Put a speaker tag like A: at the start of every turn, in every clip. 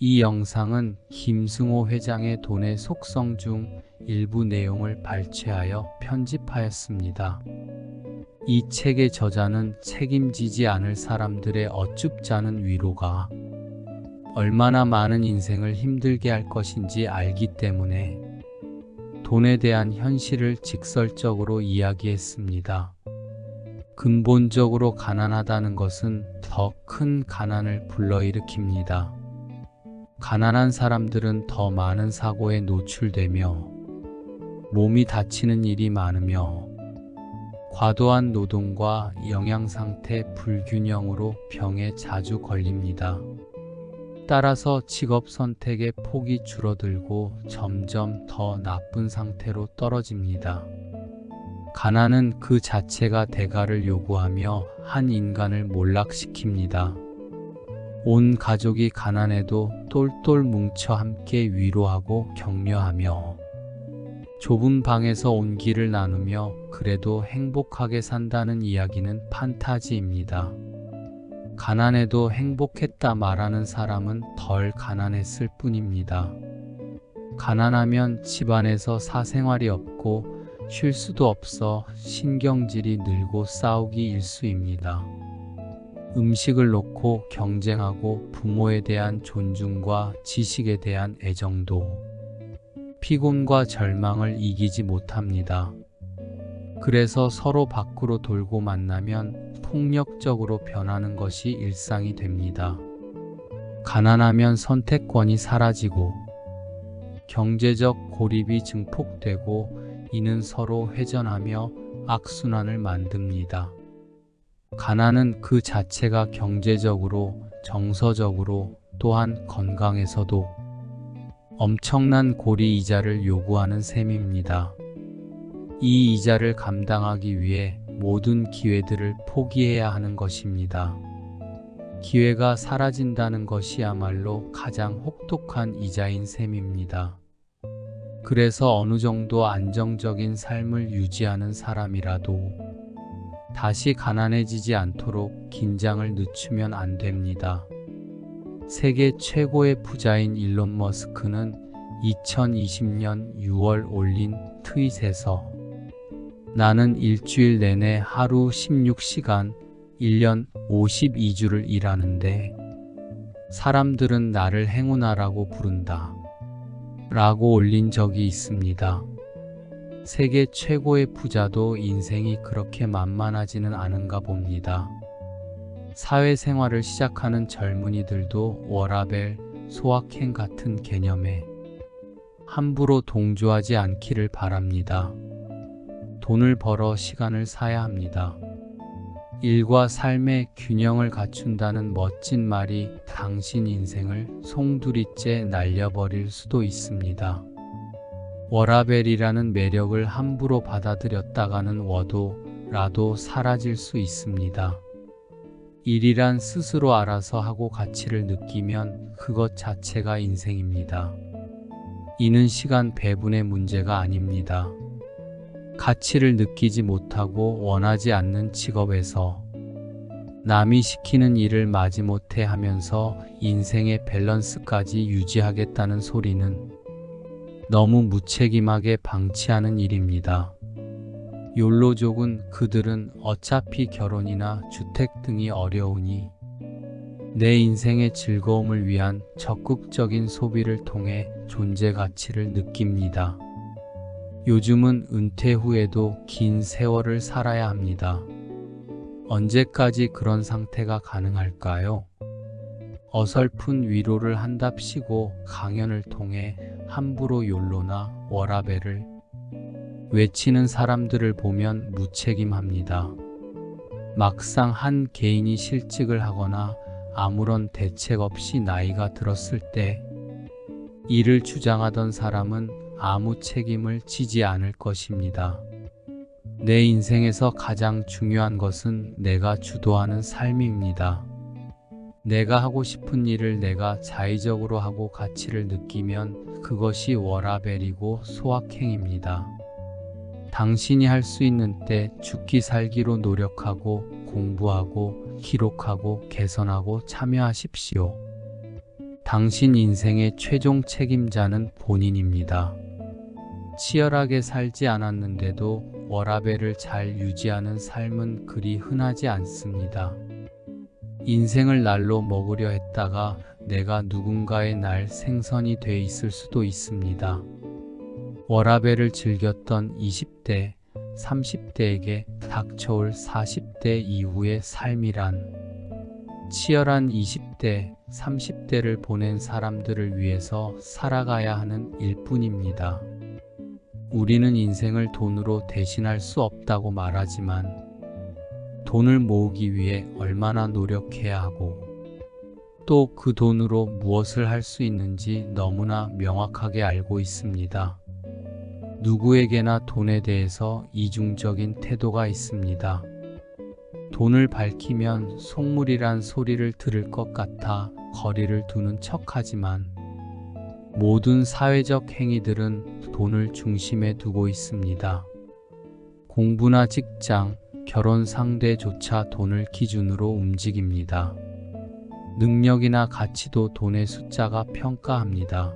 A: 이 영상은 김승호 회장의 돈의 속성 중 일부 내용을 발췌하여 편집하였습니다. 이 책의 저자는 책임지지 않을 사람들의 어줍지 않은 위로가 얼마나 많은 인생을 힘들게 할 것인지 알기 때문에 돈에 대한 현실을 직설적으로 이야기했습니다. 근본적으로 가난하다는 것은 더 큰 가난을 불러일으킵니다. 가난한 사람들은 더 많은 사고에 노출되며 몸이 다치는 일이 많으며 과도한 노동과 영양상태 불균형으로 병에 자주 걸립니다. 따라서 직업 선택의 폭이 줄어들고 점점 더 나쁜 상태로 떨어집니다. 가난은 그 자체가 대가를 요구하며 한 인간을 몰락시킵니다. 온 가족이 가난해도 똘똘 뭉쳐 함께 위로하고 격려하며 좁은 방에서 온기를 나누며 그래도 행복하게 산다는 이야기는 판타지입니다. 가난해도 행복했다 말하는 사람은 덜 가난했을 뿐입니다. 가난하면 집안에서 사생활이 없고 쉴 수도 없어 신경질이 늘고 싸우기 일쑤입니다. 음식을 놓고 경쟁하고 부모에 대한 존중과 지식에 대한 애정도 피곤과 절망을 이기지 못합니다. 그래서 서로 밖으로 돌고 만나면 폭력적으로 변하는 것이 일상이 됩니다. 가난하면 선택권이 사라지고 경제적 고립이 증폭되고 이는 서로 회전하며 악순환을 만듭니다. 가난은 그 자체가 경제적으로, 정서적으로, 또한 건강에서도 엄청난 고리 이자를 요구하는 셈입니다. 이 이자를 감당하기 위해 모든 기회들을 포기해야 하는 것입니다. 기회가 사라진다는 것이야말로 가장 혹독한 이자인 셈입니다. 그래서 어느 정도 안정적인 삶을 유지하는 사람이라도 다시 가난해지지 않도록 긴장을 늦추면 안 됩니다. 세계 최고의 부자인 일론 머스크는 2020년 6월 올린 트윗에서 나는 일주일 내내 하루 16시간, 1년 52주를 일하는데 사람들은 나를 행운아라고 부른다 라고 올린 적이 있습니다. 세계 최고의 부자도 인생이 그렇게 만만하지는 않은가 봅니다. 사회생활을 시작하는 젊은이들도 워라밸, 소확행 같은 개념에 함부로 동조하지 않기를 바랍니다. 돈을 벌어 시간을 사야 합니다. 일과 삶의 균형을 갖춘다는 멋진 말이 당신 인생을 송두리째 날려버릴 수도 있습니다. 워라밸이라는 매력을 함부로 받아들였다가는 워도라도 사라질 수 있습니다. 일이란 스스로 알아서 하고 가치를 느끼면 그것 자체가 인생입니다. 이는 시간 배분의 문제가 아닙니다. 가치를 느끼지 못하고 원하지 않는 직업에서 남이 시키는 일을 마지못해 하면서 인생의 밸런스까지 유지하겠다는 소리는 너무 무책임하게 방치하는 일입니다. 욜로족은 그들은 어차피 결혼이나 주택 등이 어려우니 내 인생의 즐거움을 위한 적극적인 소비를 통해 존재 가치를 느낍니다. 요즘은 은퇴 후에도 긴 세월을 살아야 합니다. 언제까지 그런 상태가 가능할까요? 어설픈 위로를 한답시고 강연을 통해 함부로 욜로나 워라밸을 외치는 사람들을 보면 무책임합니다. 막상 한 개인이 실직을 하거나 아무런 대책 없이 나이가 들었을 때 이를 주장하던 사람은 아무 책임을 지지 않을 것입니다. 내 인생에서 가장 중요한 것은 내가 주도하는 삶입니다. 내가 하고 싶은 일을 내가 자의적으로 하고 가치를 느끼면 그것이 워라밸이고 소확행입니다. 당신이 할 수 있는 때 죽기 살기로 노력하고 공부하고 기록하고 개선하고 참여하십시오. 당신 인생의 최종 책임자는 본인입니다. 치열하게 살지 않았는데도 워라밸을 잘 유지하는 삶은 그리 흔하지 않습니다. 인생을 날로 먹으려 했다가 내가 누군가의 날 생선이 돼 있을 수도 있습니다. 워라밸을 즐겼던 20대, 30대에게 닥쳐올 40대 이후의 삶이란 치열한 20대, 30대를 보낸 사람들을 위해서 살아가야 하는 일뿐입니다. 우리는 인생을 돈으로 대신할 수 없다고 말하지만 돈을 모으기 위해 얼마나 노력해야 하고 또 그 돈으로 무엇을 할 수 있는지 너무나 명확하게 알고 있습니다. 누구에게나 돈에 대해서 이중적인 태도가 있습니다. 돈을 밝히면 속물이란 소리를 들을 것 같아 거리를 두는 척하지만 모든 사회적 행위들은 돈을 중심에 두고 있습니다. 공부나 직장, 결혼 상대조차 돈을 기준으로 움직입니다. 능력이나 가치도 돈의 숫자가 평가합니다.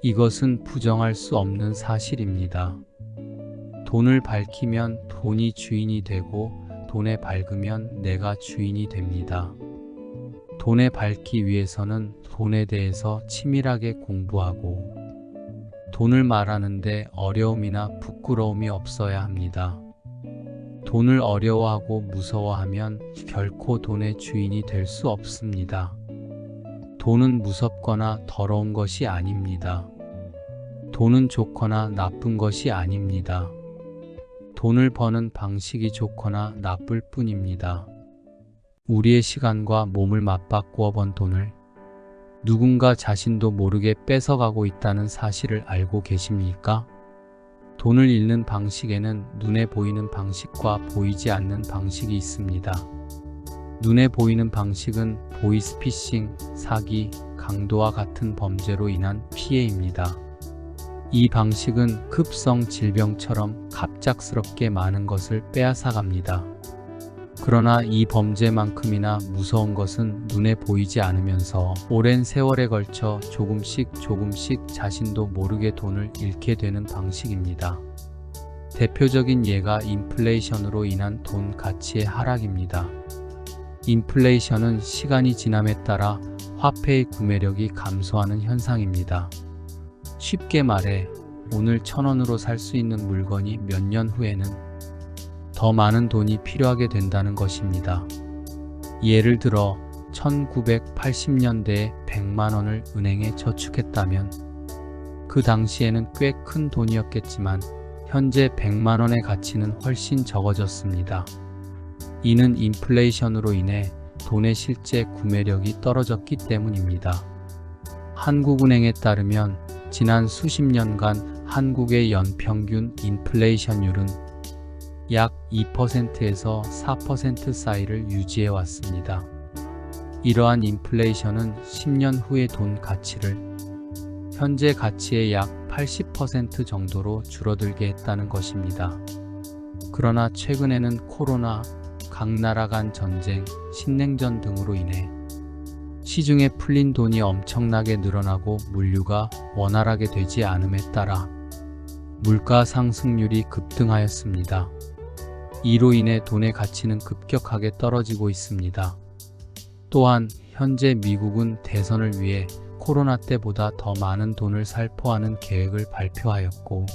A: 이것은 부정할 수 없는 사실입니다. 돈을 밝히면 돈이 주인이 되고 돈에 밝으면 내가 주인이 됩니다. 돈에 밝기 위해서는 돈에 대해서 치밀하게 공부하고 돈을 말하는데 어려움이나 부끄러움이 없어야 합니다. 돈을 어려워하고 무서워하면 결코 돈의 주인이 될 수 없습니다. 돈은 무섭거나 더러운 것이 아닙니다. 돈은 좋거나 나쁜 것이 아닙니다. 돈을 버는 방식이 좋거나 나쁠 뿐입니다. 우리의 시간과 몸을 맞바꾸어 번 돈을 누군가 자신도 모르게 뺏어가고 있다는 사실을 알고 계십니까? 돈을 잃는 방식에는 눈에 보이는 방식과 보이지 않는 방식이 있습니다. 눈에 보이는 방식은 보이스피싱, 사기, 강도와 같은 범죄로 인한 피해입니다. 이 방식은 급성 질병처럼 갑작스럽게 많은 것을 빼앗아갑니다. 그러나 이 범죄만큼이나 무서운 것은 눈에 보이지 않으면서 오랜 세월에 걸쳐 조금씩 자신도 모르게 돈을 잃게 되는 방식입니다. 대표적인 예가 인플레이션으로 인한 돈 가치의 하락입니다. 인플레이션은 시간이 지남에 따라 화폐의 구매력이 감소하는 현상입니다. 쉽게 말해 오늘 1,000원으로 살 수 있는 물건이 몇 년 후에는 더 많은 돈이 필요하게 된다는 것입니다. 예를 들어 1980년대에 100만 원을 은행에 저축했다면 그 당시에는 꽤 큰 돈이었겠지만 현재 100만 원의 가치는 훨씬 적어졌습니다. 이는 인플레이션으로 인해 돈의 실제 구매력이 떨어졌기 때문입니다. 한국은행에 따르면 지난 수십 년간 한국의 연평균 인플레이션율은 약 2%에서 4% 사이를 유지해 왔습니다. 이러한 인플레이션은 10년 후의 돈 가치를 현재 가치의 약 80% 정도로 줄어들게 했다는 것입니다. 그러나 최근에는 코로나, 각 나라 간 전쟁, 신냉전 등으로 인해 시중에 풀린 돈이 엄청나게 늘어나고 물류가 원활하게 되지 않음에 따라 물가 상승률이 급등하였습니다. 이로 인해 돈의 가치는 급격하게 떨어지고 있습니다. 또한 현재 미국은 대선을 위해 코로나 때보다 더 많은 돈을 살포하는 계획을 발표하였고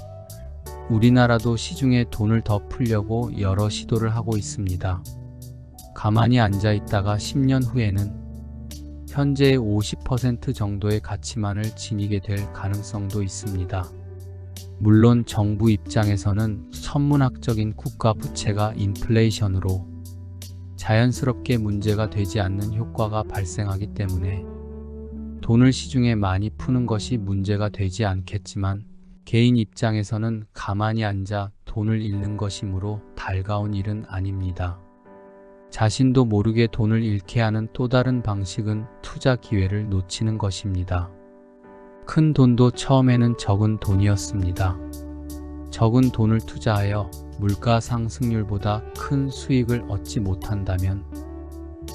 A: 우리나라도 시중에 돈을 더 풀려고 여러 시도를 하고 있습니다. 가만히 앉아 있다가 10년 후에는 현재의 50% 정도의 가치만을 지니게 될 가능성도 있습니다. 물론 정부 입장에서는 천문학적인 국가 부채가 인플레이션으로 자연스럽게 문제가 되지 않는 효과가 발생하기 때문에 돈을 시중에 많이 푸는 것이 문제가 되지 않겠지만 개인 입장에서는 가만히 앉아 돈을 잃는 것이므로 달가운 일은 아닙니다. 자신도 모르게 돈을 잃게 하는 또 다른 방식은 투자 기회를 놓치는 것입니다. 큰 돈도 처음에는 적은 돈이었습니다. 적은 돈을 투자하여 물가 상승률보다 큰 수익을 얻지 못한다면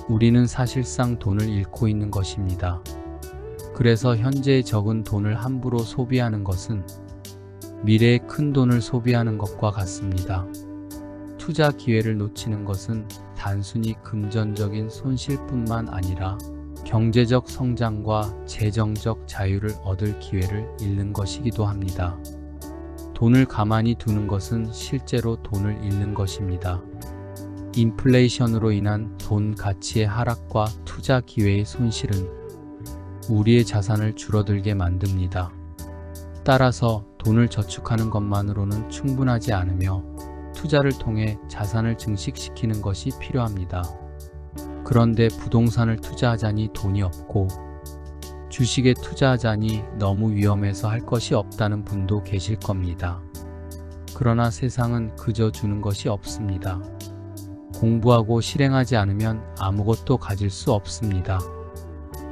A: 우리는 사실상 돈을 잃고 있는 것입니다. 그래서 현재의 적은 돈을 함부로 소비하는 것은 미래의 큰 돈을 소비하는 것과 같습니다. 투자 기회를 놓치는 것은 단순히 금전적인 손실뿐만 아니라 경제적 성장과 재정적 자유를 얻을 기회를 잃는 것이기도 합니다. 돈을 가만히 두는 것은 실제로 돈을 잃는 것입니다. 인플레이션으로 인한 돈 가치의 하락과 투자 기회의 손실은 우리의 자산을 줄어들게 만듭니다. 따라서 돈을 저축하는 것만으로는 충분하지 않으며 투자를 통해 자산을 증식시키는 것이 필요합니다. 그런데 부동산을 투자하자니 돈이 없고 주식에 투자하자니 너무 위험해서 할 것이 없다는 분도 계실 겁니다. 그러나 세상은 그저 주는 것이 없습니다. 공부하고 실행하지 않으면 아무것도 가질 수 없습니다.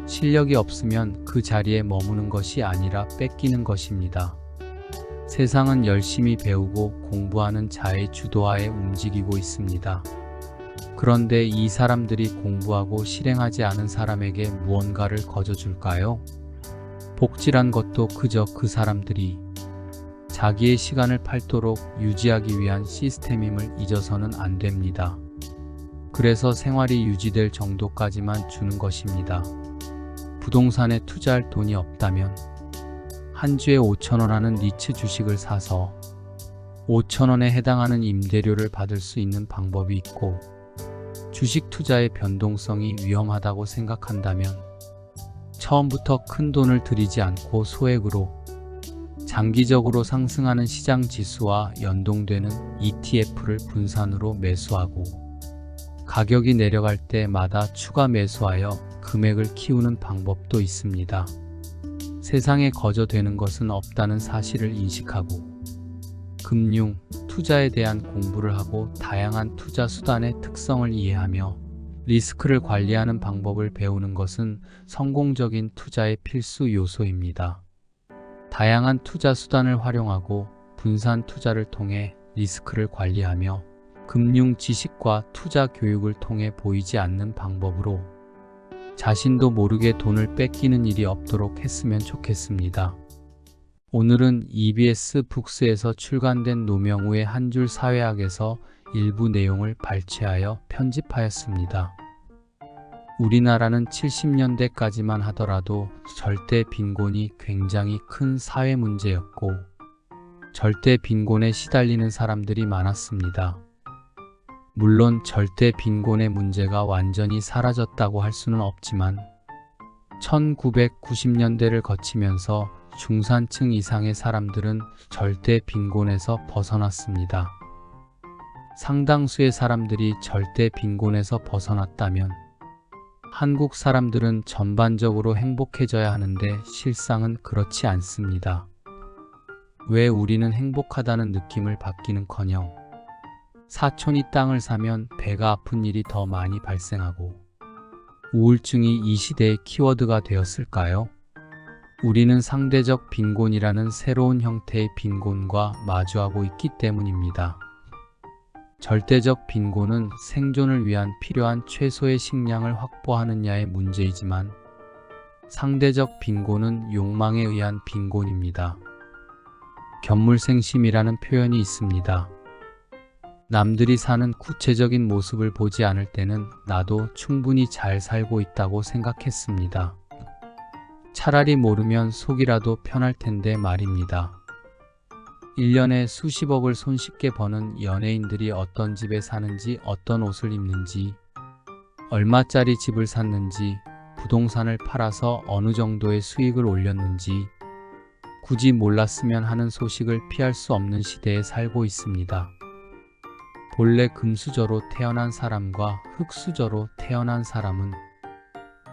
A: 실력이 없으면 그 자리에 머무는 것이 아니라 뺏기는 것입니다. 세상은 열심히 배우고 공부하는 자의 주도하에 움직이고 있습니다. 그런데 이 사람들이 공부하고 실행하지 않은 사람에게 무언가를 거저줄까요? 복지란 것도 그저 그 사람들이 자기의 시간을 팔도록 유지하기 위한 시스템임을 잊어서는 안 됩니다. 그래서 생활이 유지될 정도까지만 주는 것입니다. 부동산에 투자할 돈이 없다면 한 주에 5,000원 하는 니츠 주식을 사서 5,000원에 해당하는 임대료를 받을 수 있는 방법이 있고, 주식 투자의 변동성이 위험하다고 생각한다면 처음부터 큰 돈을 들이지 않고 소액으로 장기적으로 상승하는 시장 지수와 연동되는 ETF를 분산으로 매수하고 가격이 내려갈 때마다 추가 매수하여 금액을 키우는 방법도 있습니다. 세상에 거저 되는 것은 없다는 사실을 인식하고 금융, 투자에 대한 공부를 하고 다양한 투자 수단의 특성을 이해하며 리스크를 관리하는 방법을 배우는 것은 성공적인 투자의 필수 요소입니다. 다양한 투자 수단을 활용하고 분산 투자를 통해 리스크를 관리하며 금융 지식과 투자 교육을 통해 보이지 않는 방법으로 자신도 모르게 돈을 뺏기는 일이 없도록 했으면 좋겠습니다. 오늘은 EBS 북스에서 출간된 노명우의 한 줄 사회학에서 일부 내용을 발췌하여 편집하였습니다. 우리나라는 70년대까지만 하더라도 절대 빈곤이 굉장히 큰 사회 문제였고 절대 빈곤에 시달리는 사람들이 많았습니다. 물론 절대 빈곤의 문제가 완전히 사라졌다고 할 수는 없지만 1990년대를 거치면서 중산층 이상의 사람들은 절대 빈곤에서 벗어났습니다. 상당수의 사람들이 절대 빈곤에서 벗어났다면 한국 사람들은 전반적으로 행복해져야 하는데 실상은 그렇지 않습니다. 왜 우리는 행복하다는 느낌을 받기는커녕 사촌이 땅을 사면 배가 아픈 일이 더 많이 발생하고 우울증이 이 시대의 키워드가 되었을까요? 우리는 상대적 빈곤이라는 새로운 형태의 빈곤과 마주하고 있기 때문입니다. 절대적 빈곤은 생존을 위한 필요한 최소의 식량을 확보하느냐의 문제이지만 상대적 빈곤은 욕망에 의한 빈곤입니다. 견물생심이라는 표현이 있습니다. 남들이 사는 구체적인 모습을 보지 않을 때는 나도 충분히 잘 살고 있다고 생각했습니다. 차라리 모르면 속이라도 편할 텐데 말입니다. 1년에 수십억을 손쉽게 버는 연예인들이 어떤 집에 사는지, 어떤 옷을 입는지, 얼마짜리 집을 샀는지, 부동산을 팔아서 어느 정도의 수익을 올렸는지 굳이 몰랐으면 하는 소식을 피할 수 없는 시대에 살고 있습니다. 본래 금수저로 태어난 사람과 흙수저로 태어난 사람은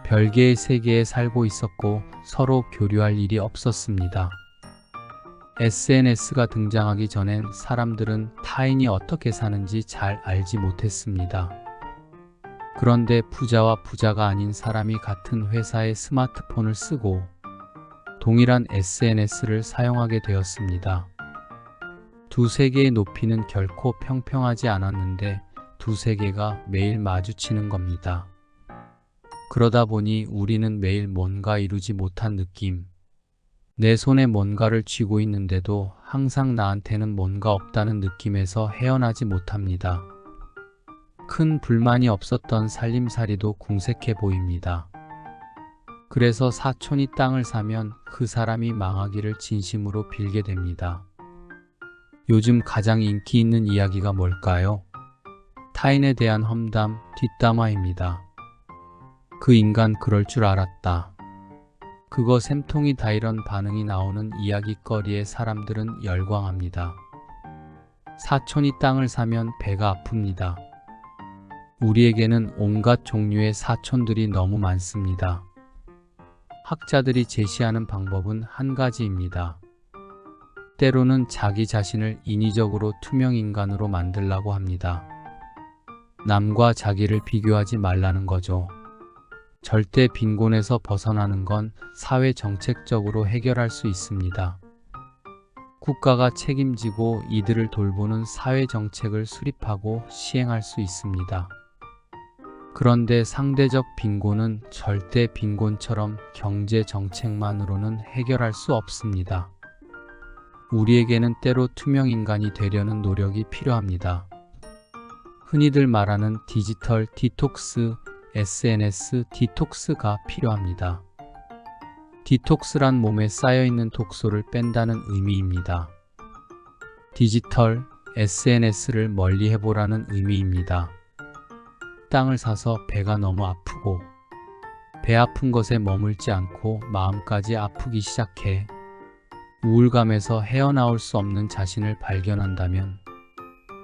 A: 별개의 세계에 살고 있었고 서로 교류할 일이 없었습니다. SNS가 등장하기 전엔 사람들은 타인이 어떻게 사는지 잘 알지 못했습니다. 그런데 부자와 부자가 아닌 사람이 같은 회사의 스마트폰을 쓰고 동일한 SNS를 사용하게 되었습니다. 두 세계의 높이는 결코 평평하지 않았는데 두 세계가 매일 마주치는 겁니다. 그러다 보니 우리는 매일 뭔가 이루지 못한 느낌, 내 손에 뭔가를 쥐고 있는데도 항상 나한테는 뭔가 없다는 느낌에서 헤어나지 못합니다. 큰 불만이 없었던 살림살이도 궁색해 보입니다. 그래서 사촌이 땅을 사면 그 사람이 망하기를 진심으로 빌게 됩니다. 요즘 가장 인기 있는 이야기가 뭘까요? 타인에 대한 험담, 뒷담화입니다. 그 인간 그럴 줄 알았다. 그거 샘통이다, 이런 반응이 나오는 이야기거리에 사람들은 열광합니다. 사촌이 땅을 사면 배가 아픕니다. 우리에게는 온갖 종류의 사촌들이 너무 많습니다. 학자들이 제시하는 방법은 한 가지입니다. 때로는 자기 자신을 인위적으로 투명인간으로 만들라고 합니다. 남과 자기를 비교하지 말라는 거죠. 절대 빈곤에서 벗어나는 건 사회 정책적으로 해결할 수 있습니다. 국가가 책임지고 이들을 돌보는 사회 정책을 수립하고 시행할 수 있습니다. 그런데 상대적 빈곤은 절대 빈곤처럼 경제 정책만으로는 해결할 수 없습니다. 우리에게는 때로 투명인간이 되려는 노력이 필요합니다. 흔히들 말하는 디지털 디톡스, SNS 디톡스가 필요합니다. 디톡스란 몸에 쌓여있는 독소를 뺀다는 의미입니다. 디지털, SNS를 멀리 해보라는 의미입니다. 땅을 사서 배가 너무 아프고 배 아픈 것에 머물지 않고 마음까지 아프기 시작해 우울감에서 헤어나올 수 없는 자신을 발견한다면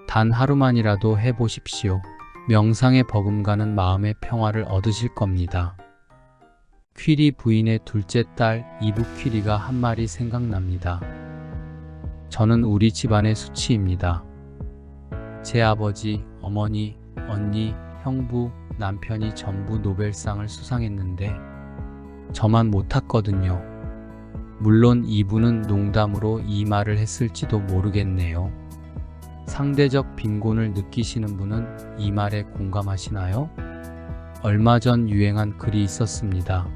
A: 단 하루만이라도 해보십시오. 명상에 버금가는 마음의 평화를 얻으실 겁니다. 퀴리 부인의 둘째 딸 이브 퀴리가 한 말이 생각납니다. 저는 우리 집안의 수치입니다. 제 아버지, 어머니, 언니, 형부, 남편이 전부 노벨상을 수상했는데 저만 못 탔거든요. 물론 이분은 농담으로 이 말을 했을지도 모르겠네요. 상대적 빈곤을 느끼시는 분은 이 말에 공감하시나요? 얼마 전 유행한 글이 있었습니다.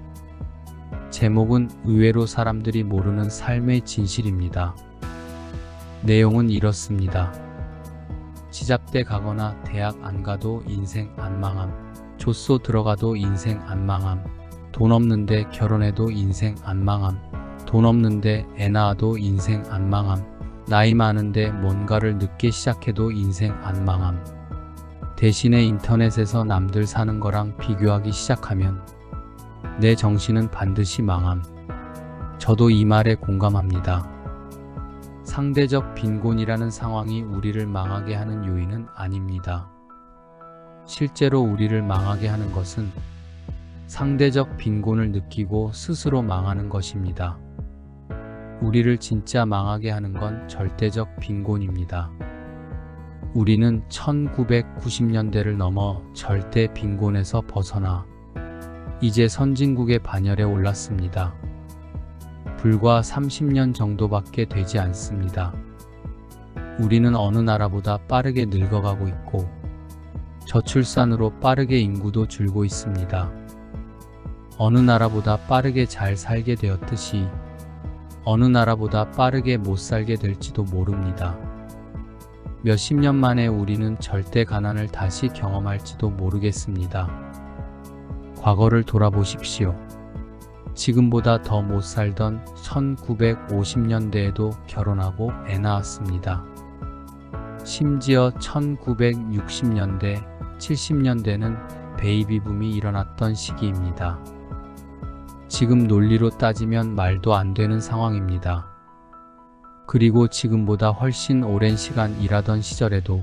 A: 제목은 의외로 사람들이 모르는 삶의 진실입니다. 내용은 이렇습니다. 시잡대 가거나 대학 안 가도 인생 안 망함. 좆소 들어가도 인생 안 망함. 돈 없는데 결혼해도 인생 안 망함. 돈 없는데 애 낳아도 인생 안 망함. 나이 많은데 뭔가를 늦게 시작해도 인생 안 망함. 대신에 인터넷에서 남들 사는 거랑 비교하기 시작하면 내 정신은 반드시 망함. 저도 이 말에 공감합니다. 상대적 빈곤이라는 상황이 우리를 망하게 하는 요인은 아닙니다. 실제로 우리를 망하게 하는 것은 상대적 빈곤을 느끼고 스스로 망하는 것입니다. 우리를 진짜 망하게 하는 건 절대적 빈곤입니다. 우리는 1990년대를 넘어 절대 빈곤에서 벗어나 이제 선진국의 반열에 올랐습니다. 불과 30년 정도밖에 되지 않습니다. 우리는 어느 나라보다 빠르게 늙어가고 있고 저출산으로 빠르게 인구도 줄고 있습니다. 어느 나라보다 빠르게 잘 살게 되었듯이 어느 나라보다 빠르게 못 살게 될지도 모릅니다. 몇십 년 만에 우리는 절대 가난을 다시 경험할지도 모르겠습니다. 과거를 돌아보십시오. 지금보다 더 못 살던 1950년대에도 결혼하고 애 낳았습니다. 심지어 1960년대, 70년대는 베이비붐이 일어났던 시기입니다. 지금 논리로 따지면 말도 안 되는 상황입니다. 그리고 지금보다 훨씬 오랜 시간 일하던 시절에도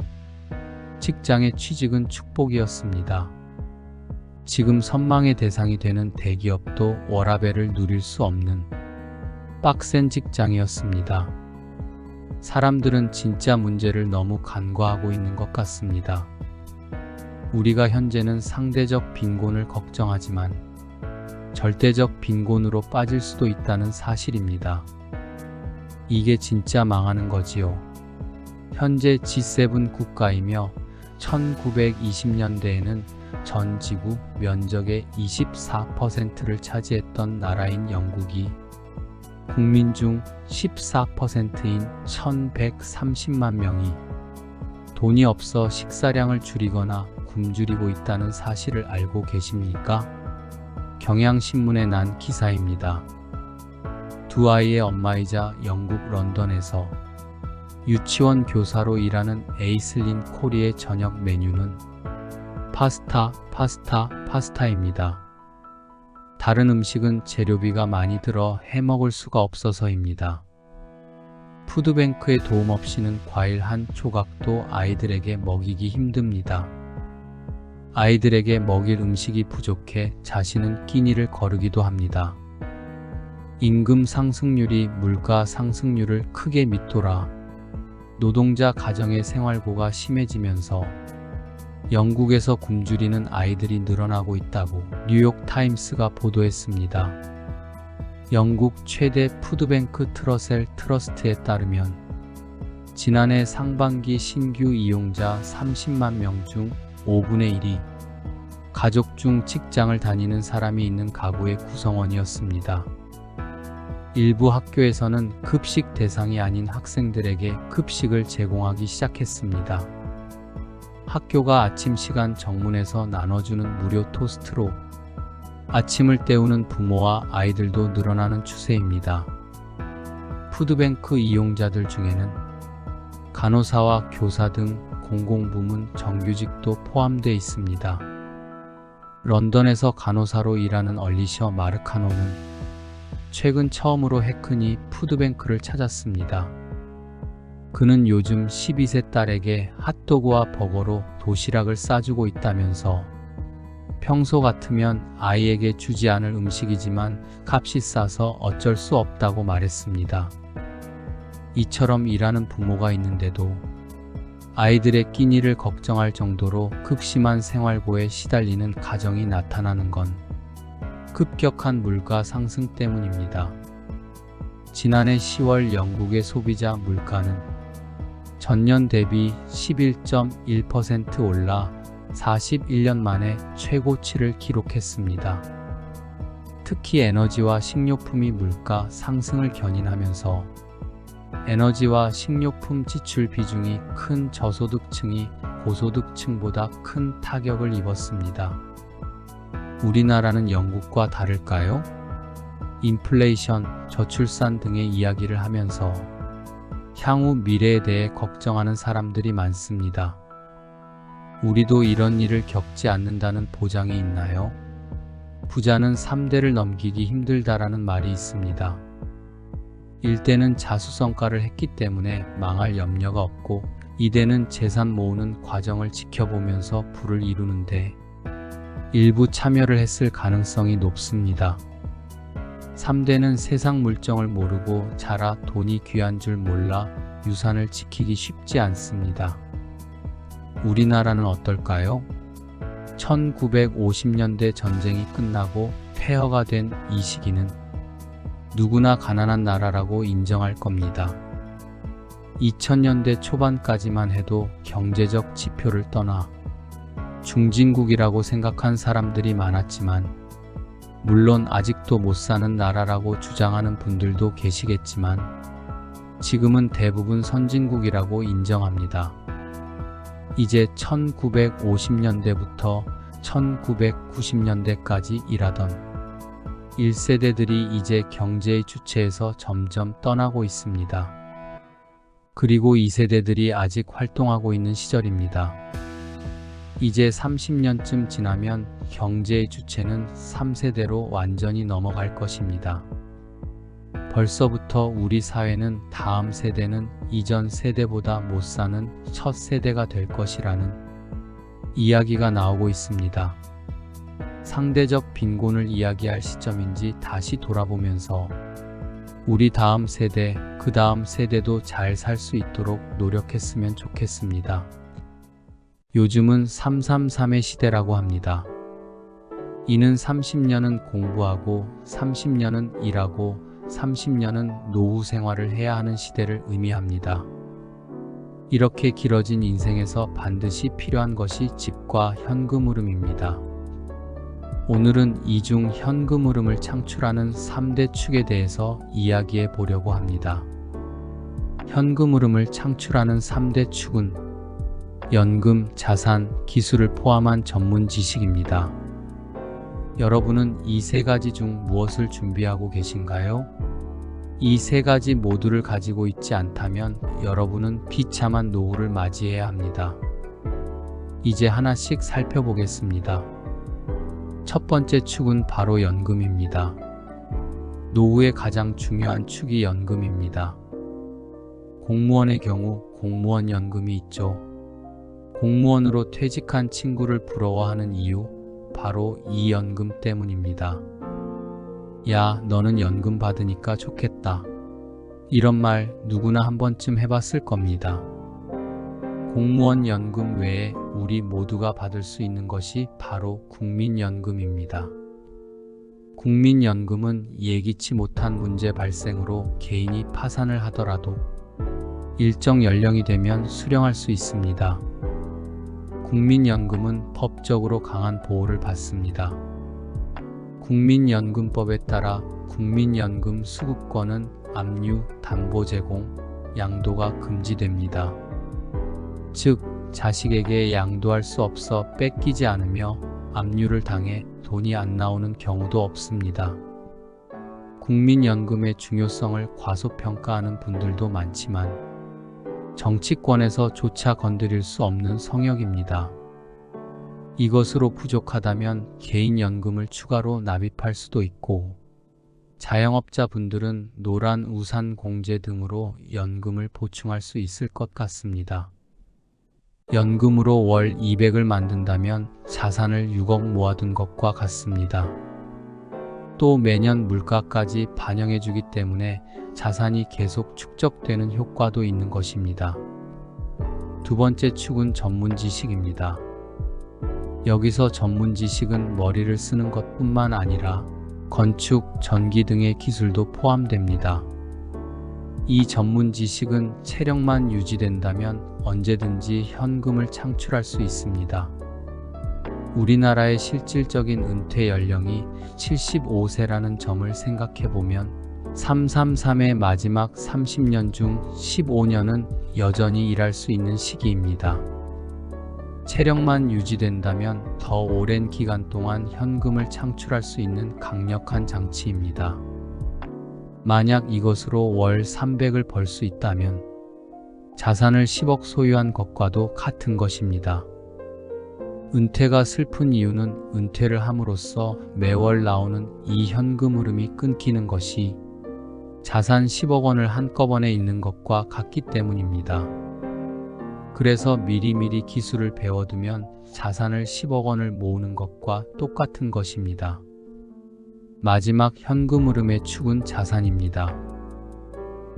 A: 직장의 취직은 축복이었습니다. 지금 선망의 대상이 되는 대기업도 워라밸을 누릴 수 없는 빡센 직장이었습니다. 사람들은 진짜 문제를 너무 간과하고 있는 것 같습니다. 우리가 현재는 상대적 빈곤을 걱정하지만 절대적 빈곤으로 빠질 수도 있다는 사실입니다. 이게 진짜 망하는 거지요. 현재 G7 국가이며 1920년대에는 전 지구 면적의 24%를 차지했던 나라인 영국이 국민 중 14%인 1130만 명이 돈이 없어 식사량을 줄이거나 굶주리고 있다는 사실을 알고 계십니까? 경향신문에 난 기사입니다. 두 아이의 엄마이자 영국 런던에서 유치원 교사로 일하는 에이슬린 코리의 저녁 메뉴는 파스타입니다. 다른 음식은 재료비가 많이 들어 해먹을 수가 없어서입니다. 푸드뱅크의 도움 없이는 과일 한 조각도 아이들에게 먹이기 힘듭니다. 아이들에게 먹일 음식이 부족해 자신은 끼니를 거르기도 합니다. 임금 상승률이 물가 상승률을 크게 밑돌아 노동자 가정의 생활고가 심해지면서 영국에서 굶주리는 아이들이 늘어나고 있다고 뉴욕타임스가 보도했습니다. 영국 최대 푸드뱅크 트러셀 트러스트에 따르면 지난해 상반기 신규 이용자 30만 명 중 5분의 1이 가족 중 직장을 다니는 사람이 있는 가구의 구성원이었습니다. 일부 학교에서는 급식 대상이 아닌 학생들에게 급식을 제공하기 시작했습니다. 학교가 아침 시간 정문에서 나눠주는 무료 토스트로 아침을 때우는 부모와 아이들도 늘어나는 추세입니다. 푸드뱅크 이용자들 중에는 간호사와 교사 등 공공부문 정규직도 포함되어 있습니다. 런던에서 간호사로 일하는 얼리셔 마르카노는 최근 처음으로 해크니 푸드뱅크를 찾았습니다. 그는 요즘 12세 딸에게 핫도그와 버거로 도시락을 싸주고 있다면서 평소 같으면 아이에게 주지 않을 음식이지만 값이 싸서 어쩔 수 없다고 말했습니다. 이처럼 일하는 부모가 있는데도 아이들의 끼니를 걱정할 정도로 극심한 생활고에 시달리는 가정이 나타나는 건 급격한 물가 상승 때문입니다. 지난해 10월 영국의 소비자 물가는 전년 대비 11.1% 올라 41년 만에 최고치를 기록했습니다. 특히 에너지와 식료품이 물가 상승을 견인하면서 에너지와 식료품 지출 비중이 큰 저소득층이 고소득층보다 큰 타격을 입었습니다. 우리나라는 영국과 다를까요? 인플레이션, 저출산 등의 이야기를 하면서 향후 미래에 대해 걱정하는 사람들이 많습니다. 우리도 이런 일을 겪지 않는다는 보장이 있나요? 부자는 3대를 넘기기 힘들다라는 말이 있습니다. 1대는 자수성가를 했기 때문에 망할 염려가 없고 2대는 재산 모으는 과정을 지켜보면서 부를 이루는데 일부 참여를 했을 가능성이 높습니다. 3대는 세상 물정을 모르고 자라 돈이 귀한 줄 몰라 유산을 지키기 쉽지 않습니다. 우리나라는 어떨까요? 1950년대 전쟁이 끝나고 폐허가 된 이 시기는 누구나 가난한 나라라고 인정할 겁니다. 2000년대 초반까지만 해도 경제적 지표를 떠나 중진국이라고 생각한 사람들이 많았지만 물론 아직도 못 사는 나라라고 주장하는 분들도 계시겠지만 지금은 대부분 선진국이라고 인정합니다. 이제 1950년대부터 1990년대까지 일하던 1세대들이 이제 경제의 주체에서 점점 떠나고 있습니다. 그리고 2세대들이 아직 활동하고 있는 시절입니다. 이제 30년쯤 지나면 경제의 주체는 3세대로 완전히 넘어갈 것입니다. 벌써부터 우리 사회는 다음 세대는 이전 세대보다 못 사는 첫 세대가 될 것이라는 이야기가 나오고 있습니다. 상대적 빈곤을 이야기할 시점인지 다시 돌아보면서 우리 다음 세대, 그 다음 세대도 잘 살 수 있도록 노력했으면 좋겠습니다. 요즘은 333의 시대라고 합니다. 이는 30년은 공부하고 30년은 일하고 30년은 노후 생활을 해야 하는 시대를 의미합니다. 이렇게 길어진 인생에서 반드시 필요한 것이 집과 현금 흐름입니다. 오늘은 이중 현금 흐름을 창출하는 3대 축에 대해서 이야기해 보려고 합니다. 현금 흐름을 창출하는 3대 축은 연금, 자산, 기술을 포함한 전문 지식입니다. 여러분은 이 세 가지 중 무엇을 준비하고 계신가요? 이 세 가지 모두를 가지고 있지 않다면 여러분은 비참한 노후를 맞이해야 합니다. 이제 하나씩 살펴보겠습니다. 첫 번째 축은 바로 연금입니다. 노후의 가장 중요한 축이 연금입니다. 공무원의 경우 공무원 연금이 있죠. 공무원으로 퇴직한 친구를 부러워하는 이유, 바로 이 연금 때문입니다. 야, 너는 연금 받으니까 좋겠다. 이런 말 누구나 한 번쯤 해봤을 겁니다. 공무원 연금 외에 우리 모두가 받을 수 있는 것이 바로 국민연금입니다. 국민연금은 예기치 못한 문제 발생으로 개인이 파산을 하더라도 일정 연령이 되면 수령할 수 있습니다. 국민연금은 법적으로 강한 보호를 받습니다. 국민연금법에 따라 국민연금 수급권은 압류, 담보 제공, 양도가 금지됩니다. 즉, 자식에게 양도할 수 없어 뺏기지 않으며 압류를 당해 돈이 안 나오는 경우도 없습니다. 국민연금의 중요성을 과소평가하는 분들도 많지만 정치권에서조차 건드릴 수 없는 성역입니다. 이것으로 부족하다면 개인연금을 추가로 납입할 수도 있고, 자영업자분들은 노란 우산 공제 등으로 연금을 보충할 수 있을 것 같습니다. 연금으로 월 200을 만든다면 자산을 6억 모아둔 것과 같습니다. 또 매년 물가까지 반영해주기 때문에 자산이 계속 축적되는 효과도 있는 것입니다. 두 번째 축은 전문 지식입니다. 여기서 전문 지식은 머리를 쓰는 것뿐만 아니라 건축, 전기 등의 기술도 포함됩니다. 이 전문 지식은 체력만 유지된다면 언제든지 현금을 창출할 수 있습니다. 우리나라의 실질적인 은퇴 연령이 75세라는 점을 생각해보면 333의 마지막 30년 중 15년은 여전히 일할 수 있는 시기입니다. 체력만 유지된다면 더 오랜 기간 동안 현금을 창출할 수 있는 강력한 장치입니다. 만약 이것으로 월 300을 벌 수 있다면 자산을 10억 소유한 것과도 같은 것입니다. 은퇴가 슬픈 이유는 은퇴를 함으로써 매월 나오는 이 현금 흐름이 끊기는 것이 자산 10억 원을 한꺼번에 잃는 것과 같기 때문입니다. 그래서 미리미리 기술을 배워두면 자산을 10억 원을 모으는 것과 똑같은 것입니다. 마지막 현금 흐름의 축은 자산입니다.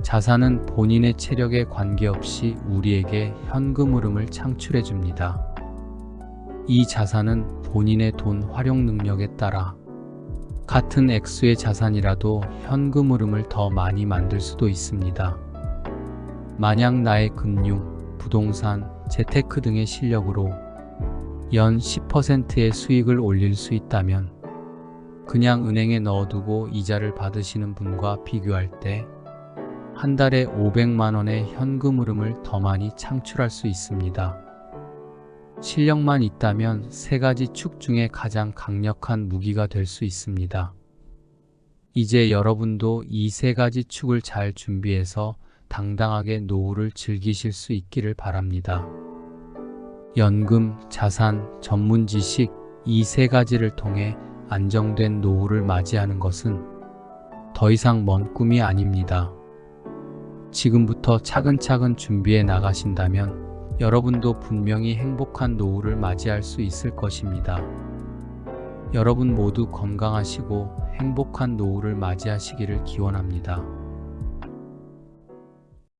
A: 자산은 본인의 체력에 관계없이 우리에게 현금 흐름을 창출해 줍니다. 이 자산은 본인의 돈 활용 능력에 따라 같은 액수의 자산이라도 현금 흐름을 더 많이 만들 수도 있습니다. 만약 나의 금융, 부동산, 재테크 등의 실력으로 연 10%의 수익을 올릴 수 있다면 그냥 은행에 넣어두고 이자를 받으시는 분과 비교할 때 한 달에 500만 원의 현금 흐름을 더 많이 창출할 수 있습니다. 실력만 있다면 세 가지 축 중에 가장 강력한 무기가 될 수 있습니다. 이제 여러분도 이 세 가지 축을 잘 준비해서 당당하게 노후를 즐기실 수 있기를 바랍니다. 연금, 자산, 전문 지식 이 세 가지를 통해 안정된 노후를 맞이하는 것은 더 이상 먼 꿈이 아닙니다. 지금부터 차근차근 준비해 나가신다면 여러분도 분명히 행복한 노후를 맞이할 수 있을 것입니다. 여러분 모두 건강하시고 행복한 노후를 맞이하시기를 기원합니다.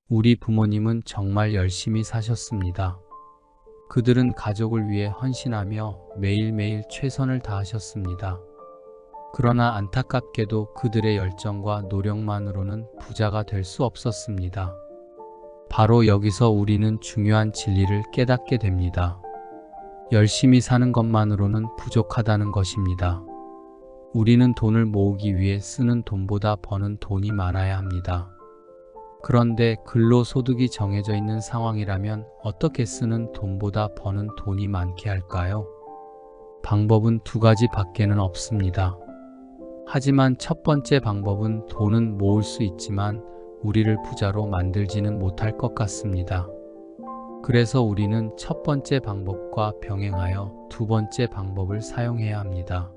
A: 우리 부모님은 정말 열심히 사셨습니다. 그들은 가족을 위해 헌신하며 매일매일 최선을 다하셨습니다. 그러나 안타깝게도 그들의 열정과 노력만으로는 부자가 될 수 없었습니다. 바로 여기서 우리는 중요한 진리를 깨닫게 됩니다. 열심히 사는 것만으로는 부족하다는 것입니다. 우리는 돈을 모으기 위해 쓰는 돈보다 버는 돈이 많아야 합니다. 그런데 근로소득이 정해져 있는 상황이라면 어떻게 쓰는 돈보다 버는 돈이 많게 할까요? 방법은 두 가지 밖에는 없습니다. 하지만 첫 번째 방법은 돈은 모을 수 있지만 우리를 부자로 만들지는 못할 것 같습니다. 그래서 우리는 첫 번째 방법과 병행하여 두 번째 방법을 사용해야 합니다.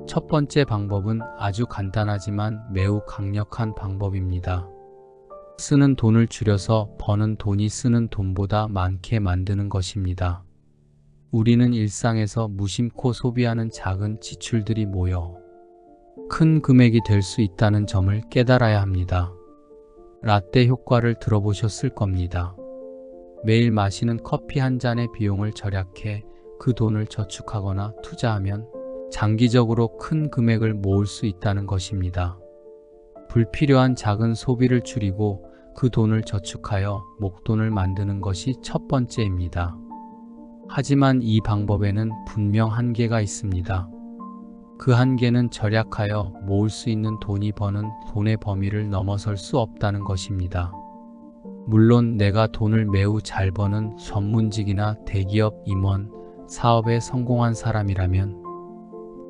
A: 첫 번째 방법은 아주 간단하지만 매우 강력한 방법입니다. 쓰는 돈을 줄여서 버는 돈이 쓰는 돈보다 많게 만드는 것입니다. 우리는 일상에서 무심코 소비하는 작은 지출들이 모여 큰 금액이 될 수 있다는 점을 깨달아야 합니다. 라떼 효과를 들어보셨을 겁니다. 매일 마시는 커피 한 잔의 비용을 절약해 그 돈을 저축하거나 투자하면 장기적으로 큰 금액을 모을 수 있다는 것입니다. 불필요한 작은 소비를 줄이고 그 돈을 저축하여 목돈을 만드는 것이 첫 번째입니다. 하지만 이 방법에는 분명 한계가 있습니다. 그 한계는 절약하여 모을 수 있는 돈이 버는 돈의 범위를 넘어설 수 없다는 것입니다. 물론 내가 돈을 매우 잘 버는 전문직이나 대기업 임원, 사업에 성공한 사람이라면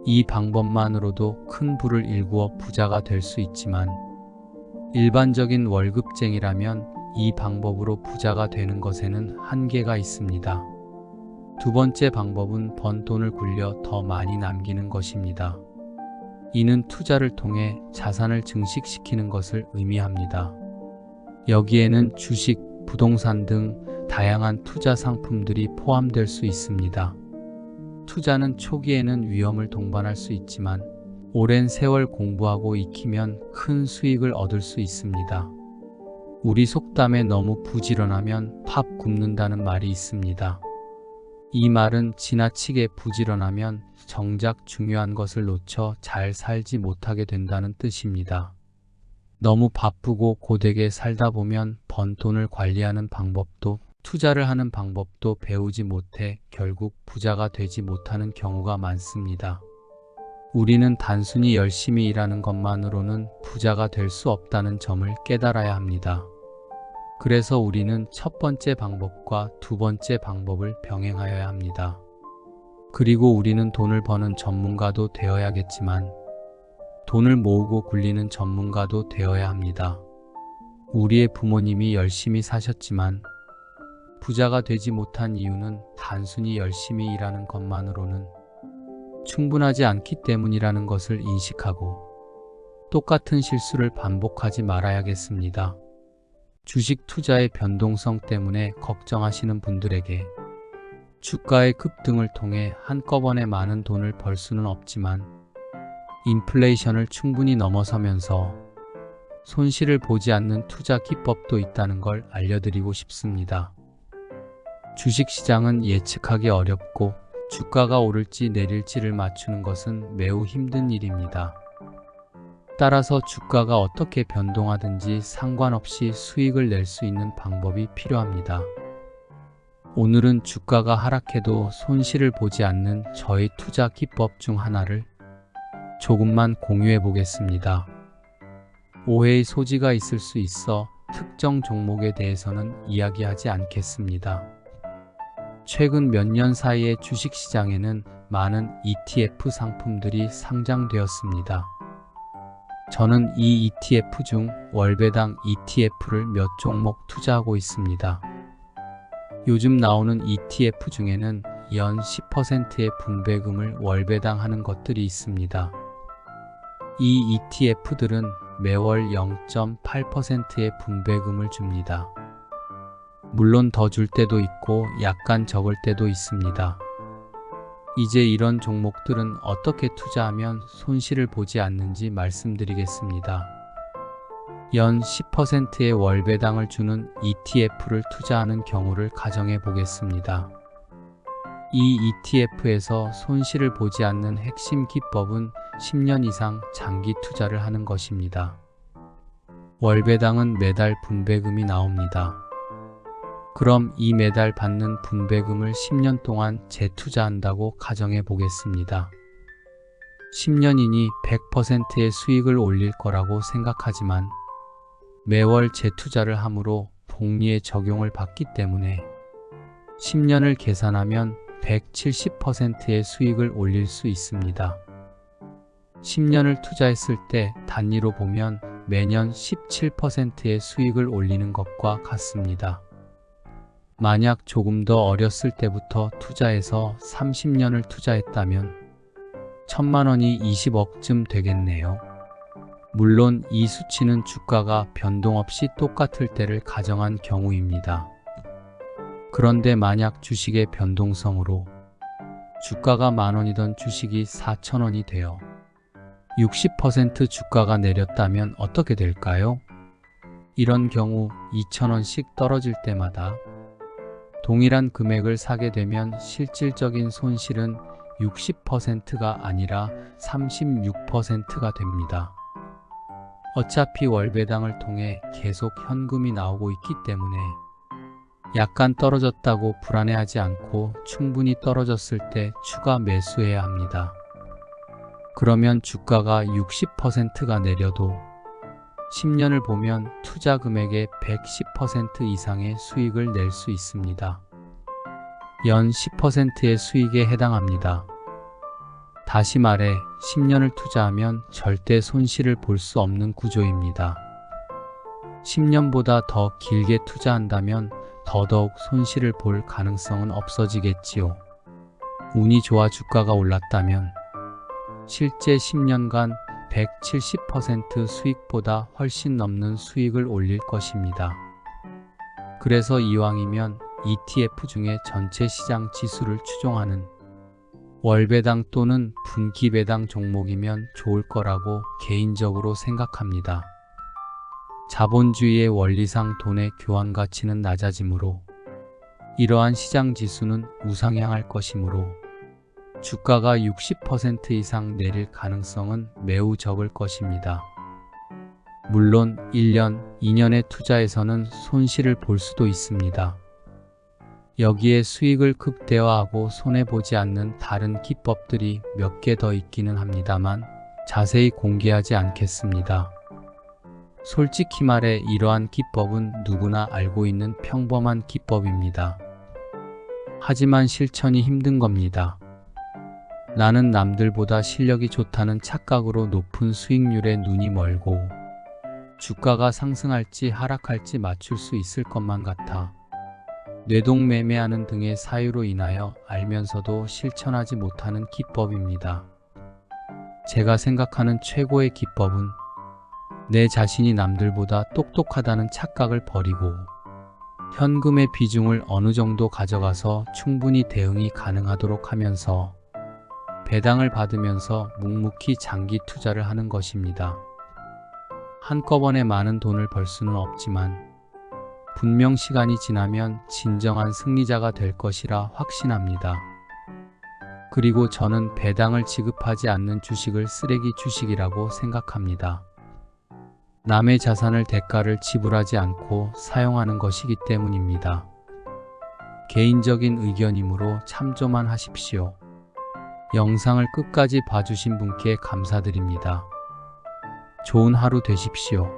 A: 이 방법만으로도 큰 부를 일구어 부자가 될 수 있지만 일반적인 월급쟁이라면 이 방법으로 부자가 되는 것에는 한계가 있습니다. 두 번째 방법은 번 돈을 굴려 더 많이 남기는 것입니다. 이는 투자를 통해 자산을 증식시키는 것을 의미합니다. 여기에는 주식, 부동산 등 다양한 투자 상품들이 포함될 수 있습니다. 투자는 초기에는 위험을 동반할 수 있지만 오랜 세월 공부하고 익히면 큰 수익을 얻을 수 있습니다. 우리 속담에 너무 부지런하면 밥 굶는다는 말이 있습니다. 이 말은 지나치게 부지런하면 정작 중요한 것을 놓쳐 잘 살지 못하게 된다는 뜻입니다. 너무 바쁘고 고되게 살다 보면 번 돈을 관리하는 방법도 투자를 하는 방법도 배우지 못해 결국 부자가 되지 못하는 경우가 많습니다. 우리는 단순히 열심히 일하는 것만으로는 부자가 될 수 없다는 점을 깨달아야 합니다. 그래서 우리는 첫 번째 방법과 두 번째 방법을 병행하여야 합니다. 그리고 우리는 돈을 버는 전문가도 되어야겠지만 돈을 모으고 굴리는 전문가도 되어야 합니다. 우리의 부모님이 열심히 사셨지만 부자가 되지 못한 이유는 단순히 열심히 일하는 것만으로는 충분하지 않기 때문이라는 것을 인식하고 똑같은 실수를 반복하지 말아야겠습니다. 주식 투자의 변동성 때문에 걱정하시는 분들에게 주가의 급등을 통해 한꺼번에 많은 돈을 벌 수는 없지만 인플레이션을 충분히 넘어서면서 손실을 보지 않는 투자 기법도 있다는 걸 알려드리고 싶습니다. 주식시장은 예측하기 어렵고 주가가 오를지 내릴지를 맞추는 것은 매우 힘든 일입니다. 따라서 주가가 어떻게 변동하든지 상관없이 수익을 낼 수 있는 방법이 필요합니다. 오늘은 주가가 하락해도 손실을 보지 않는 저의 투자 기법 중 하나를 조금만 공유해 보겠습니다. 오해의 소지가 있을 수 있어 특정 종목에 대해서는 이야기하지 않겠습니다. 최근 몇 년 사이에 주식시장에는 많은 ETF 상품들이 상장되었습니다. 저는 이 ETF 중 월배당 ETF를 몇 종목 투자하고 있습니다. 요즘 나오는 ETF 중에는 연 10%의 분배금을 월배당 하는 것들이 있습니다. 이 ETF들은 매월 0.8%의 분배금을 줍니다. 물론 더 줄 때도 있고 약간 적을 때도 있습니다. 이제 이런 종목들은 어떻게 투자하면 손실을 보지 않는지 말씀드리겠습니다. 연 10%의 월배당을 주는 ETF를 투자하는 경우를 가정해 보겠습니다. 이 ETF에서 손실을 보지 않는 핵심 기법은 10년 이상 장기 투자를 하는 것입니다. 월배당은 매달 분배금이 나옵니다. 그럼 이 매달 받는 분배금을 10년 동안 재투자한다고 가정해 보겠습니다. 10년이니 100%의 수익을 올릴 거라고 생각하지만 매월 재투자를 함으로 복리의 적용을 받기 때문에 10년을 계산하면 170%의 수익을 올릴 수 있습니다. 10년을 투자했을 때 단위로 보면 매년 17%의 수익을 올리는 것과 같습니다. 만약 조금 더 어렸을 때부터 투자해서 30년을 투자했다면 1000만 원이 20억쯤 되겠네요. 물론 이 수치는 주가가 변동 없이 똑같을 때를 가정한 경우입니다. 그런데 만약 주식의 변동성으로 주가가 10,000원이던 주식이 4,000원이 되어 60% 주가가 내렸다면 어떻게 될까요? 이런 경우 2,000원씩 떨어질 때마다 동일한 금액을 사게 되면 실질적인 손실은 60%가 아니라 36%가 됩니다. 어차피 월배당을 통해 계속 현금이 나오고 있기 때문에 약간 떨어졌다고 불안해하지 않고 충분히 떨어졌을 때 추가 매수해야 합니다. 그러면 주가가 60%가 내려도 10년을 보면 투자 금액의 110% 이상의 수익을 낼 수 있습니다. 연 10%의 수익에 해당합니다. 다시 말해 10년을 투자하면 절대 손실을 볼 수 없는 구조입니다. 10년보다 더 길게 투자한다면 더더욱 손실을 볼 가능성은 없어지겠지요. 운이 좋아 주가가 올랐다면 실제 10년간 170% 수익보다 훨씬 넘는 수익을 올릴 것입니다. 그래서 이왕이면 ETF 중에 전체 시장 지수를 추종하는 월배당 또는 분기배당 종목이면 좋을 거라고 개인적으로 생각합니다. 자본주의의 원리상 돈의 교환 가치는 낮아지므로 이러한 시장 지수는 우상향할 것이므로 주가가 60% 이상 내릴 가능성은 매우 적을 것입니다. 물론 1년, 2년의 투자에서는 손실을 볼 수도 있습니다. 여기에 수익을 극대화하고 손해보지 않는 다른 기법들이 몇 개 더 있기는 합니다만 자세히 공개하지 않겠습니다. 솔직히 말해 이러한 기법은 누구나 알고 있는 평범한 기법입니다. 하지만 실천이 힘든 겁니다. 나는 남들보다 실력이 좋다는 착각으로 높은 수익률에 눈이 멀고 주가가 상승할지 하락할지 맞출 수 있을 것만 같아 뇌동매매하는 등의 사유로 인하여 알면서도 실천하지 못하는 기법입니다. 제가 생각하는 최고의 기법은 내 자신이 남들보다 똑똑하다는 착각을 버리고 현금의 비중을 어느 정도 가져가서 충분히 대응이 가능하도록 하면서 배당을 받으면서 묵묵히 장기 투자를 하는 것입니다. 한꺼번에 많은 돈을 벌 수는 없지만 분명 시간이 지나면 진정한 승리자가 될 것이라 확신합니다. 그리고 저는 배당을 지급하지 않는 주식을 쓰레기 주식이라고 생각합니다. 남의 자산을 대가를 지불하지 않고 사용하는 것이기 때문입니다. 개인적인 의견이므로 참조만 하십시오. 영상을 끝까지 봐주신 분께 감사드립니다. 좋은 하루 되십시오.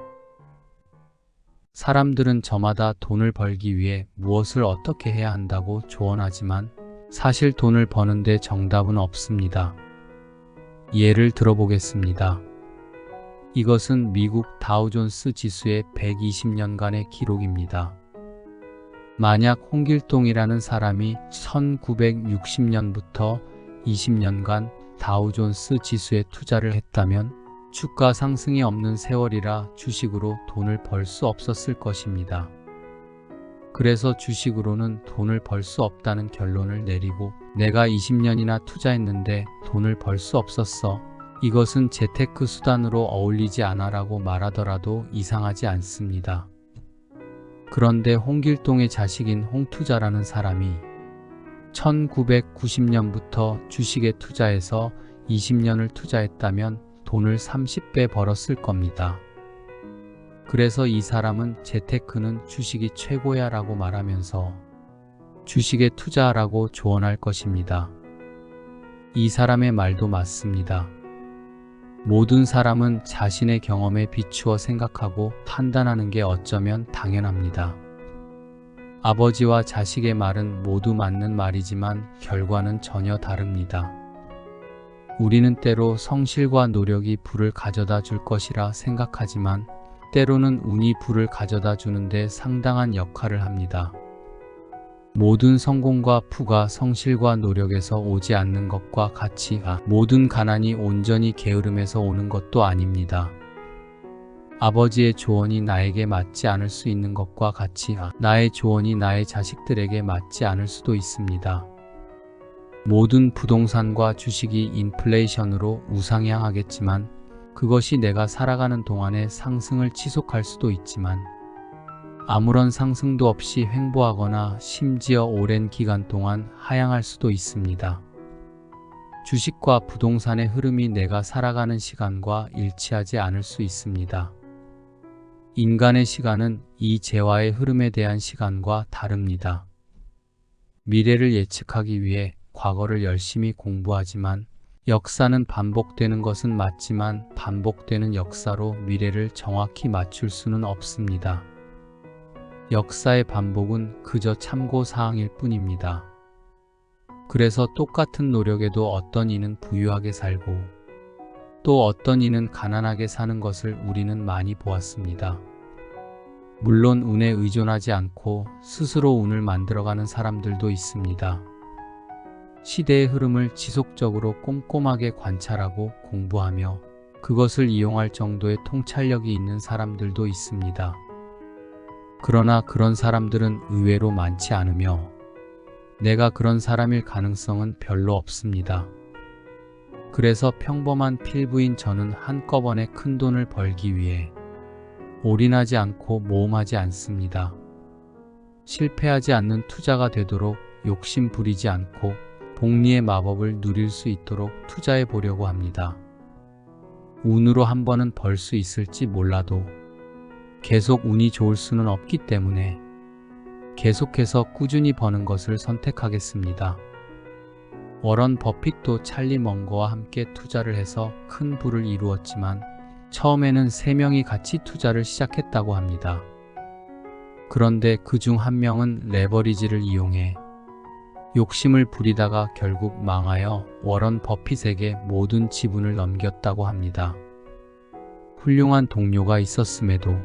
A: 사람들은 저마다 돈을 벌기 위해 무엇을 어떻게 해야 한다고 조언하지만 사실 돈을 버는데 정답은 없습니다. 예를 들어보겠습니다. 이것은 미국 다우존스 지수의 120년간의 기록입니다. 만약 홍길동이라는 사람이 1960년부터 20년간 다우존스 지수에 투자를 했다면 주가 상승이 없는 세월이라 주식으로 돈을 벌 수 없었을 것입니다. 그래서 주식으로는 돈을 벌 수 없다는 결론을 내리고 내가 20년이나 투자했는데 돈을 벌 수 없었어. 이것은 재테크 수단으로 어울리지 않아라고 말하더라도 이상하지 않습니다. 그런데 홍길동의 자식인 홍투자라는 사람이 1990년부터 주식에 투자해서 20년을 투자했다면 돈을 30배 벌었을 겁니다. 그래서 이 사람은 재테크는 주식이 최고야 라고 말하면서 주식에 투자하라고 조언할 것입니다. 이 사람의 말도 맞습니다. 모든 사람은 자신의 경험에 비추어 생각하고 판단하는 게 어쩌면 당연합니다. 아버지와 자식의 말은 모두 맞는 말이지만 결과는 전혀 다릅니다. 우리는 때로 성실과 노력이 부를 가져다 줄 것이라 생각하지만 때로는 운이 부를 가져다 주는데 상당한 역할을 합니다. 모든 성공과 부가 성실과 노력에서 오지 않는 것과 같이 모든 가난이 온전히 게으름에서 오는 것도 아닙니다. 아버지의 조언이 나에게 맞지 않을 수 있는 것과 같이 나의 조언이 나의 자식들에게 맞지 않을 수도 있습니다. 모든 부동산과 주식이 인플레이션으로 우상향하겠지만 그것이 내가 살아가는 동안에 상승을 지속할 수도 있지만 아무런 상승도 없이 횡보하거나 심지어 오랜 기간 동안 하향할 수도 있습니다. 주식과 부동산의 흐름이 내가 살아가는 시간과 일치하지 않을 수 있습니다. 인간의 시간은 이 재화의 흐름에 대한 시간과 다릅니다. 미래를 예측하기 위해 과거를 열심히 공부하지만 역사는 반복되는 것은 맞지만 반복되는 역사로 미래를 정확히 맞출 수는 없습니다. 역사의 반복은 그저 참고사항일 뿐입니다. 그래서 똑같은 노력에도 어떤 이는 부유하게 살고 또 어떤 이는 가난하게 사는 것을 우리는 많이 보았습니다. 물론 운에 의존하지 않고 스스로 운을 만들어가는 사람들도 있습니다. 시대의 흐름을 지속적으로 꼼꼼하게 관찰하고 공부하며 그것을 이용할 정도의 통찰력이 있는 사람들도 있습니다. 그러나 그런 사람들은 의외로 많지 않으며 내가 그런 사람일 가능성은 별로 없습니다. 그래서 평범한 필부인 저는 한꺼번에 큰 돈을 벌기 위해 올인하지 않고 모험하지 않습니다. 실패하지 않는 투자가 되도록 욕심 부리지 않고 복리의 마법을 누릴 수 있도록 투자해 보려고 합니다. 운으로 한 번은 벌 수 있을지 몰라도 계속 운이 좋을 수는 없기 때문에 계속해서 꾸준히 버는 것을 선택하겠습니다. 워런 버핏도 찰리 먼거와 함께 투자를 해서 큰 부를 이루었지만 처음에는 3명이 같이 투자를 시작했다고 합니다. 그런데 그중 한 명은 레버리지를 이용해 욕심을 부리다가 결국 망하여 워런 버핏에게 모든 지분을 넘겼다고 합니다. 훌륭한 동료가 있었음에도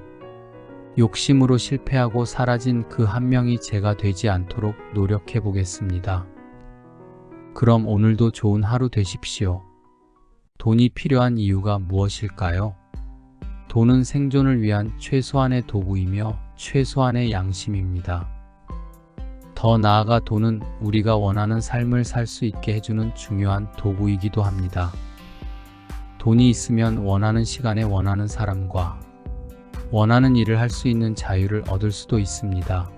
A: 욕심으로 실패하고 사라진 그 한 명이 제가 되지 않도록 노력해 보겠습니다. 그럼 오늘도 좋은 하루 되십시오. 돈이 필요한 이유가 무엇일까요? 돈은 생존을 위한 최소한의 도구이며 최소한의 양심입니다. 더 나아가 돈은 우리가 원하는 삶을 살 수 있게 해주는 중요한 도구이기도 합니다. 돈이 있으면 원하는 시간에 원하는 사람과 원하는 일을 할 수 있는 자유를 얻을 수도 있습니다.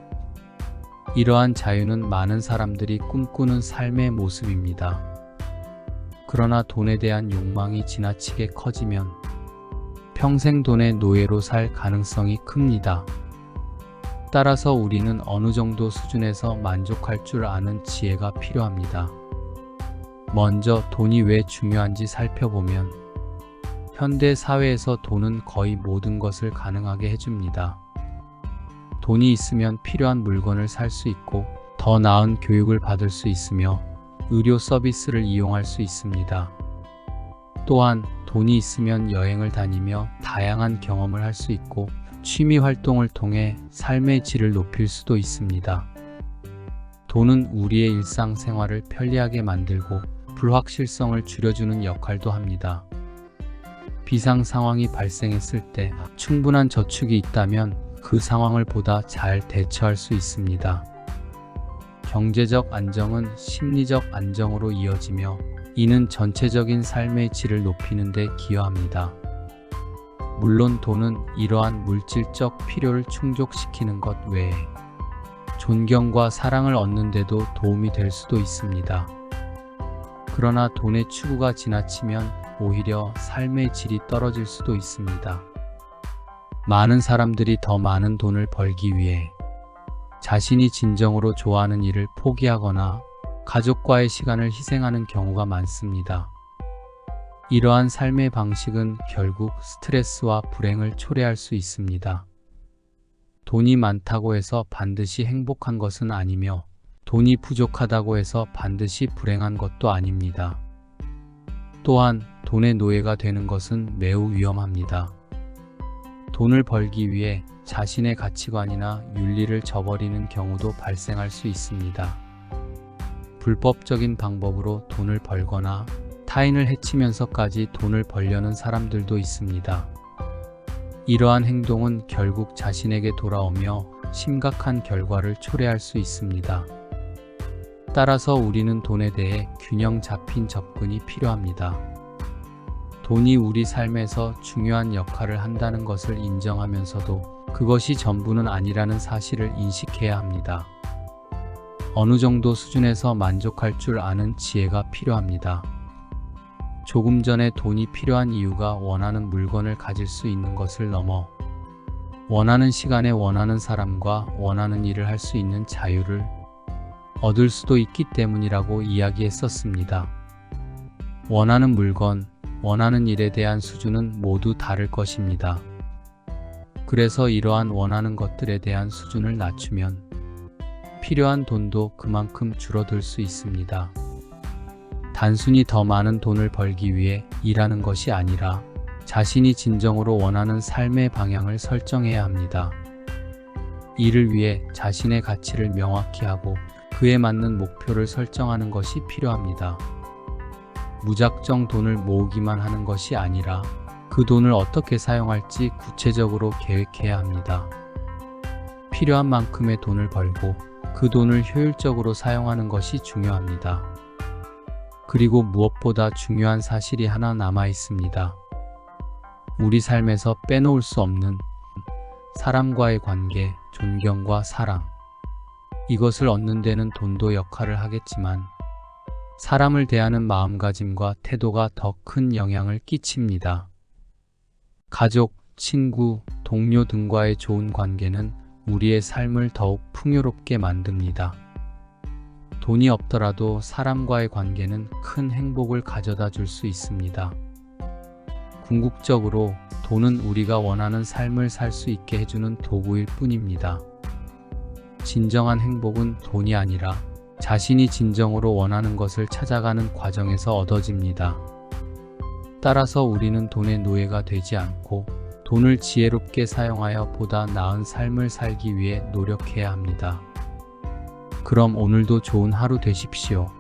A: 이러한 자유는 많은 사람들이 꿈꾸는 삶의 모습입니다. 그러나 돈에 대한 욕망이 지나치게 커지면 평생 돈의 노예로 살 가능성이 큽니다. 따라서 우리는 어느 정도 수준에서 만족할 줄 아는 지혜가 필요합니다. 먼저 돈이 왜 중요한지 살펴보면 현대 사회에서 돈은 거의 모든 것을 가능하게 해줍니다. 돈이 있으면 필요한 물건을 살 수 있고 더 나은 교육을 받을 수 있으며 의료 서비스를 이용할 수 있습니다. 또한 돈이 있으면 여행을 다니며 다양한 경험을 할 수 있고 취미 활동을 통해 삶의 질을 높일 수도 있습니다. 돈은 우리의 일상생활을 편리하게 만들고 불확실성을 줄여주는 역할도 합니다. 비상 상황이 발생했을 때 충분한 저축이 있다면 그 상황을 보다 잘 대처할 수 있습니다. 경제적 안정은 심리적 안정으로 이어지며 이는 전체적인 삶의 질을 높이는 데 기여합니다. 물론 돈은 이러한 물질적 필요를 충족시키는 것 외에 존경과 사랑을 얻는 데도 도움이 될 수도 있습니다. 그러나 돈의 추구가 지나치면 오히려 삶의 질이 떨어질 수도 있습니다. 많은 사람들이 더 많은 돈을 벌기 위해 자신이 진정으로 좋아하는 일을 포기하거나 가족과의 시간을 희생하는 경우가 많습니다. 이러한 삶의 방식은 결국 스트레스와 불행을 초래할 수 있습니다. 돈이 많다고 해서 반드시 행복한 것은 아니며 돈이 부족하다고 해서 반드시 불행한 것도 아닙니다. 또한 돈의 노예가 되는 것은 매우 위험합니다. 돈을 벌기 위해 자신의 가치관이나 윤리를 저버리는 경우도 발생할 수 있습니다. 불법적인 방법으로 돈을 벌거나 타인을 해치면서까지 돈을 벌려는 사람들도 있습니다. 이러한 행동은 결국 자신에게 돌아오며 심각한 결과를 초래할 수 있습니다. 따라서 우리는 돈에 대해 균형 잡힌 접근이 필요합니다. 돈이 우리 삶에서 중요한 역할을 한다는 것을 인정하면서도 그것이 전부는 아니라는 사실을 인식해야 합니다. 어느 정도 수준에서 만족할 줄 아는 지혜가 필요합니다. 조금 전에 돈이 필요한 이유가 원하는 물건을 가질 수 있는 것을 넘어 원하는 시간에 원하는 사람과 원하는 일을 할 수 있는 자유를 얻을 수도 있기 때문이라고 이야기했었습니다. 원하는 물건, 원하는 일에 대한 수준은 모두 다를 것입니다. 그래서 이러한 원하는 것들에 대한 수준을 낮추면 필요한 돈도 그만큼 줄어들 수 있습니다. 단순히 더 많은 돈을 벌기 위해 일하는 것이 아니라 자신이 진정으로 원하는 삶의 방향을 설정해야 합니다. 이를 위해 자신의 가치를 명확히 하고 그에 맞는 목표를 설정하는 것이 필요합니다. 무작정 돈을 모으기만 하는 것이 아니라 그 돈을 어떻게 사용할지 구체적으로 계획해야 합니다. 필요한 만큼의 돈을 벌고 그 돈을 효율적으로 사용하는 것이 중요합니다. 그리고 무엇보다 중요한 사실이 하나 남아 있습니다. 우리 삶에서 빼놓을 수 없는 사람과의 관계, 존경과 사랑. 이것을 얻는 데는 돈도 역할을 하겠지만 사람을 대하는 마음가짐과 태도가 더 큰 영향을 끼칩니다. 가족, 친구, 동료 등과의 좋은 관계는 우리의 삶을 더욱 풍요롭게 만듭니다. 돈이 없더라도 사람과의 관계는 큰 행복을 가져다 줄 수 있습니다. 궁극적으로 돈은 우리가 원하는 삶을 살 수 있게 해주는 도구일 뿐입니다. 진정한 행복은 돈이 아니라 자신이 진정으로 원하는 것을 찾아가는 과정에서 얻어집니다. 따라서 우리는 돈의 노예가 되지 않고 돈을 지혜롭게 사용하여 보다 나은 삶을 살기 위해 노력해야 합니다. 그럼 오늘도 좋은 하루 되십시오.